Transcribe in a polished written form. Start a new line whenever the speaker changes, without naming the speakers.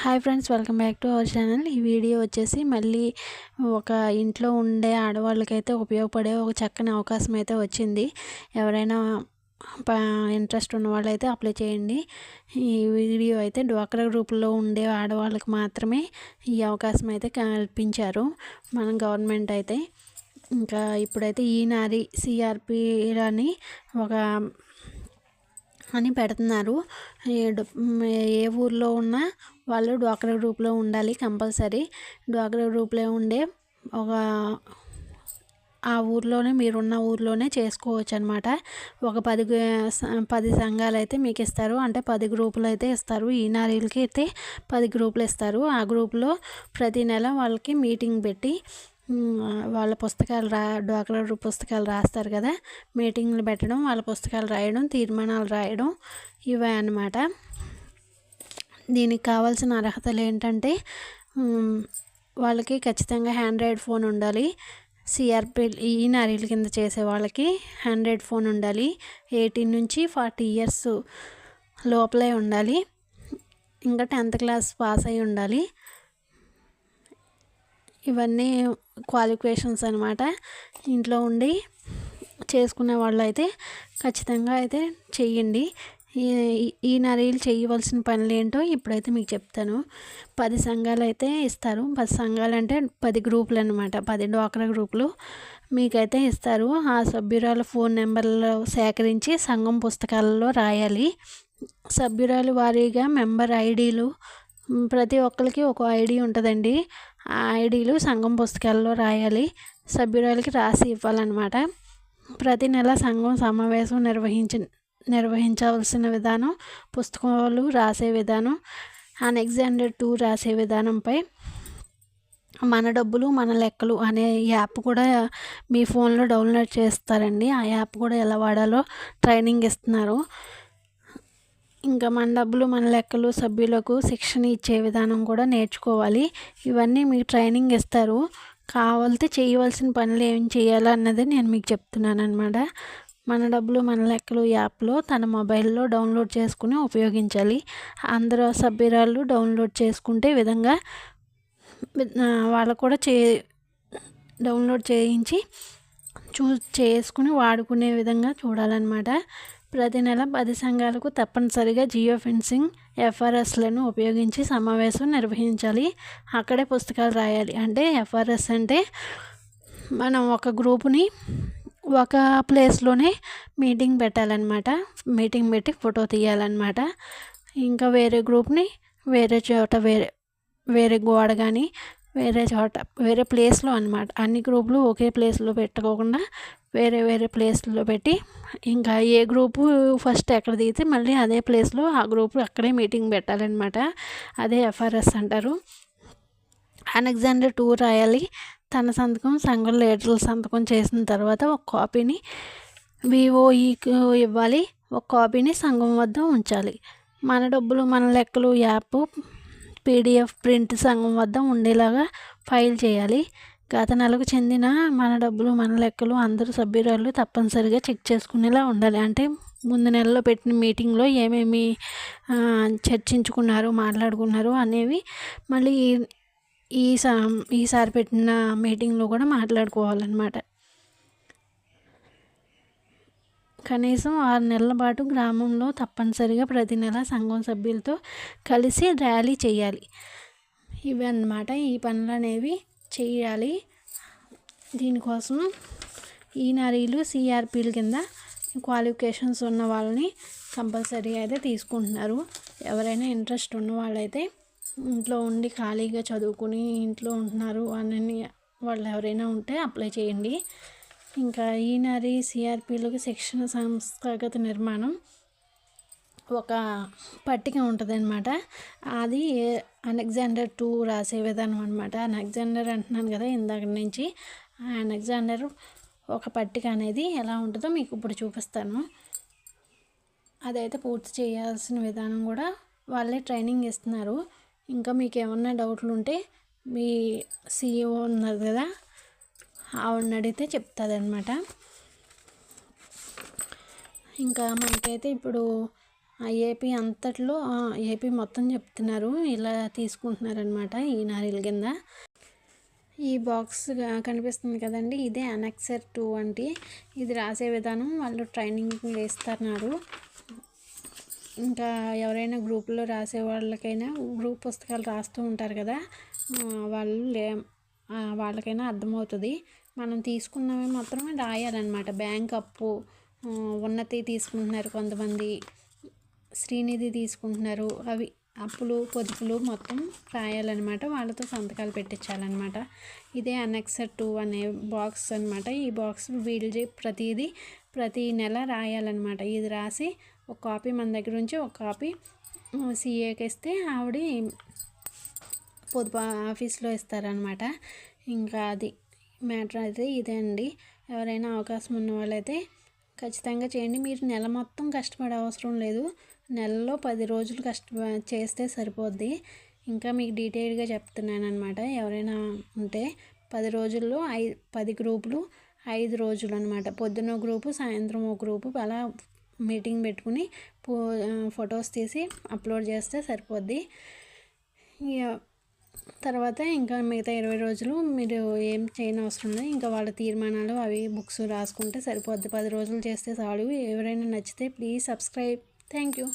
Hi friends, welcome back to our channel. ఈ video వచ్చేసి మళ్ళీ ఒక ఇంట్లో ఉండే ఆడవాళ్ళకైతే ఉపయోగపడే ఒక చక్కని అవకాశం అయితే వచ్చింది. ఎవరైనా ఇంట్రెస్ట్ ఉన్న వాళ్ళైతే అప్లై చేయండి. ఈ వీడియో అయితే డ్వాక్రా గ్రూపుల్లో ఉండే ఆడవాళ్ళకి మాత్రమే ఈ అవకాశం అయితే కల్పించారు మన గవర్నమెంట్ అయితే. ఇంకా ఇప్పుడైతే ఈ నారీ సిఆర్పి అని ఒక అని పెడుతున్నారు. ఏ ఊర్లో ఉన్నా వాళ్ళు డ్వాక్రా గ్రూప్లో ఉండాలి కంపల్సరీ. డ్వాక్రా గ్రూప్లో ఉండే ఒక ఆ ఊర్లోనే మీరున్న ఊర్లోనే చేసుకోవచ్చు అనమాట. ఒక 10 సంఘాలు అయితే మీకు ఇస్తారు. అంటే 10 గ్రూపులు అయితే ఇస్తారు. ఈ నారీలకి అయితే 10 గ్రూపులు ఇస్తారు. ఆ గ్రూప్లో ప్రతి నెల వాళ్ళకి మీటింగ్ పెట్టి వాళ్ళ పుస్తకాలు డ్వాక్రా గ్రూప్ పుస్తకాలు రాస్తారు కదా, మీటింగ్లు పెట్టడం, వాళ్ళ పుస్తకాలు రాయడం, తీర్మానాలు రాయడం, ఇవే అన్నమాట. దీనికి కావాల్సిన అర్హతలు ఏంటంటే వాళ్ళకి ఖచ్చితంగా ఆండ్రాయిడ్ ఫోన్ ఉండాలి. సిఆర్పి ఈ నారీల కింద చేసే వాళ్ళకి ఆండ్రాయిడ్ ఫోన్ ఉండాలి. 18 నుంచి 40 ఇయర్స్ లోపలే ఉండాలి. ఇంకా 10th క్లాస్ పాస్ అయి ఉండాలి. ఇవన్నీ క్వాలిఫికేషన్స్ అనమాట. ఇంట్లో ఉండి చేసుకునే వాళ్ళు అయితే ఖచ్చితంగా అయితే చెయ్యండి. ఈ నారీలు చేయవలసిన పనులు ఏంటో ఇప్పుడైతే మీకు చెప్తాను. 10 సంఘాలు అయితే ఇస్తారు. 10 సంఘాలు అంటే 10 గ్రూపులు అనమాట. 10 డ్వాక్రా గ్రూపులు మీకైతే ఇస్తారు. ఆ సభ్యురాల ఫోన్ నెంబర్లు సేకరించి సంఘం పుస్తకాలలో రాయాలి. సభ్యురాలు వారీగా మెంబర్ ఐడీలు, ప్రతి ఒక్కరికి ఒక ఐడి ఉంటుందండి. ఆ ఐడీలు సంఘం పుస్తకాల్లో రాయాలి. సభ్యురాలకి రాసి ఇవ్వాలన్నమాట. ప్రతి నెల సంఘం సమావేశం నిర్వహించవలసిన విధానం, పుస్తకాలు రాసే విధానం, అనెగ్జాండర్ 2 రాసే విధానంపై మన డబ్బులు మన లెక్కలు అనే యాప్ కూడా మీ ఫోన్లో డౌన్లోడ్ చేస్తారండి. ఆ యాప్ కూడా ఎలా వాడాలో ట్రైనింగ్ ఇస్తున్నారు. ఇంకా మన డబ్బులు మన లెక్కలు సభ్యులకు శిక్షణ ఇచ్చే విధానం కూడా నేర్చుకోవాలి. ఇవన్నీ మీకు ట్రైనింగ్ ఇస్తారు. కావాలంటే చేయవలసిన పనులు ఏం చేయాలో అన్నది నేను మీకు చెప్తున్నాను అనమాట. మన డబ్బులు మన లెక్కలు యాప్లో తన మొబైల్లో డౌన్లోడ్ చేసుకుని ఉపయోగించాలి. అందరూ సభ్యురాలు డౌన్లోడ్ చేసుకుంటే విధంగా వాళ్ళకు కూడా డౌన్లోడ్ చేయించి చేసుకుని వాడుకునే విధంగా చూడాలన్నమాట. ప్రతి నెల 10 సంఘాలకు తప్పనిసరిగా జియో ఫెన్సింగ్ ఎఫ్ఆర్ఎస్లను ఉపయోగించి సమావేశం నిర్వహించాలి. అక్కడే పుస్తకాలు రాయాలి. అంటే ఎఫ్ఆర్ఎస్ అంటే మనం ఒక గ్రూపుని ఒక ప్లేస్లోనే మీటింగ్ పెట్టాలన్నమాట. మీటింగ్ పెట్టి ఫోటో తీయాలన్నమాట. ఇంకా వేరే గ్రూప్ని వేరే చోట వేరే గోడ కానీ వేరే చోట వేరే ప్లేస్లో అన్నమాట. అన్ని గ్రూపులు ఒకే ప్లేస్లో పెట్టుకోకుండా వేరే వేరే ప్లేస్లో పెట్టి, ఇంకా ఏ గ్రూపు ఫస్ట్ ఎక్కడ దిగితే మళ్ళీ అదే ప్లేస్లో ఆ గ్రూపు అక్కడే మీటింగ్ పెట్టాలన్నమాట. అదే ఎఫ్ఆర్ఎస్ అంటారు. అనెగ్జాండర్ 2 రాయాలి. తన సంతకం సంఘం లీడర్ల సంతకం చేసిన తర్వాత ఒక కాపీని విఓఈకి ఇవ్వాలి. ఒక కాపీని సంఘం వద్ద ఉంచాలి. మన డబ్బులు మన లెక్కలు యాప్ పీడిఎఫ్ ప్రింట్ సంఘం వద్ద ఉండేలాగా ఫైల్ చేయాలి. గత నెలకు చెందిన మన డబ్బులు మన లెక్కలు అందరూ సభ్యురాలు తప్పనిసరిగా చెక్ చేసుకునేలా ఉండాలి. అంటే ముందు నెలలో పెట్టిన మీటింగ్లో ఏమేమి చర్చించుకున్నారు, మాట్లాడుకున్నారు అనేవి మళ్ళీ ఈసారి పెట్టిన మీటింగ్లో కూడా మాట్లాడుకోవాలన్నమాట. కనీసం 6 నెలల పాటు గ్రామంలో తప్పనిసరిగా ప్రతి నెల సంఘం సభ్యులతో కలిసి ర్యాలీ చేయాలి. ఇవి అన్నమాట. ఈ పనులు అనేవి చేయాలి. దీనికోసం ఈ నారీలు సిఆర్పీల కింద క్వాలిఫికేషన్స్ ఉన్న వాళ్ళని కంపల్సరీ అయితే తీసుకుంటున్నారు. ఎవరైనా ఇంట్రెస్ట్ ఉన్న వాళ్ళైతే ఇంట్లో ఉండి ఖాళీగా చదువుకుని ఇంట్లో ఉంటున్నారు అని వాళ్ళు ఎవరైనా ఉంటే అప్లై చేయండి. ఇంకా ఈ నారీ సిఆర్పీలకు శిక్షణ సంస్థాగత నిర్మాణం ఒక పట్టిక ఉంటుంది అనమాట. అది అనెగ్జాండర్ 2 రాసే విధానం అనమాట. అనెగ్జాండర్ అంటున్నాను కదా ఇందాక నుంచి. అనెగ్జాండర్ ఒక పట్టిక అనేది ఎలా ఉంటుందో మీకు ఇప్పుడు చూపిస్తాను. అదైతే పూర్తి చేయాల్సిన విధానం కూడా వాళ్ళే ట్రైనింగ్ ఇస్తున్నారు. ఇంకా మీకు ఏమన్నా డౌట్లు ఉంటే మీ సిఇఓ ఉన్నారు కదా, ఆవిడని అడిగితే చెప్తుంది అనమాట. ఇంకా మనకైతే ఇప్పుడు ఏపీ అంతట్లో ఏపీ మొత్తం చెప్తున్నారు, ఇలా తీసుకుంటున్నారనమాట ఈ నారీల కింద. ఈ బాక్స్ కనిపిస్తుంది కదండి, ఇదే అనెక్సర్ 2 అంటే. ఇది రాసే విధానం వాళ్ళు ట్రైనింగ్ ఇస్తున్నారు. ఇంకా ఎవరైనా గ్రూపులో రాసే వాళ్ళకైనా, గ్రూప్ పుస్తకాలు రాస్తూ ఉంటారు కదా, వాళ్ళకైనా అర్థమవుతుంది. మనం తీసుకున్నవి మాత్రమే రాయాలన్నమాట. బ్యాంక్ అప్పు, ఉన్నతి తీసుకుంటున్నారు కొంతమంది, శ్రీనిధి తీసుకుంటున్నారు, అవి అప్పులు పొదుపులు మొత్తం రాయాలన్నమాట. వాళ్ళతో సంతకాలు పెట్టించాలన్నమాట. ఇదే అనెక్సర్ 2 అనే బాక్స్ అనమాట. ఈ బాక్స్ వీళ్ళు ప్రతి నెల రాయాలన్నమాట. ఇది రాసి ఒక కాపీ మన దగ్గర నుంచి ఒక కాపీ సీఏకి ఇస్తే ఆవిడ పొదుపు ఆఫీస్లో ఇస్తారనమాట. ఇంకా అది మ్యాటర్ అయితే ఇదే అండి. ఎవరైనా అవకాశం ఉన్న వాళ్ళైతే ఖచ్చితంగా చేయండి. మీరు నెల మొత్తం కష్టపడే అవసరం లేదు, నెలలో 10 రోజులు చేస్తే సరిపోద్ది. ఇంకా మీకు డీటెయిల్గా చెప్తున్నాను అనమాట. ఎవరైనా ఉంటే 10 రోజుల్లో 10 గ్రూపులు 5 రోజులు అనమాట. పొద్దున గ్రూపు, సాయంత్రం ఒక గ్రూపు, అలా మీటింగ్ పెట్టుకుని ఫొటోస్ తీసి అప్లోడ్ చేస్తే సరిపోద్ది. తర్వాత ఇంకా మిగతా 20 రోజులు మీరు ఏం చేయని అవసరం లేదు. ఇంకా వాళ్ళ తీర్మానాలు అవి బుక్స్ రాసుకుంటే సరిపోద్ది. 10 రోజులు చేస్తే చాలు. ఎవరైనా నచ్చితే ప్లీజ్ సబ్స్క్రైబ్. Thank you.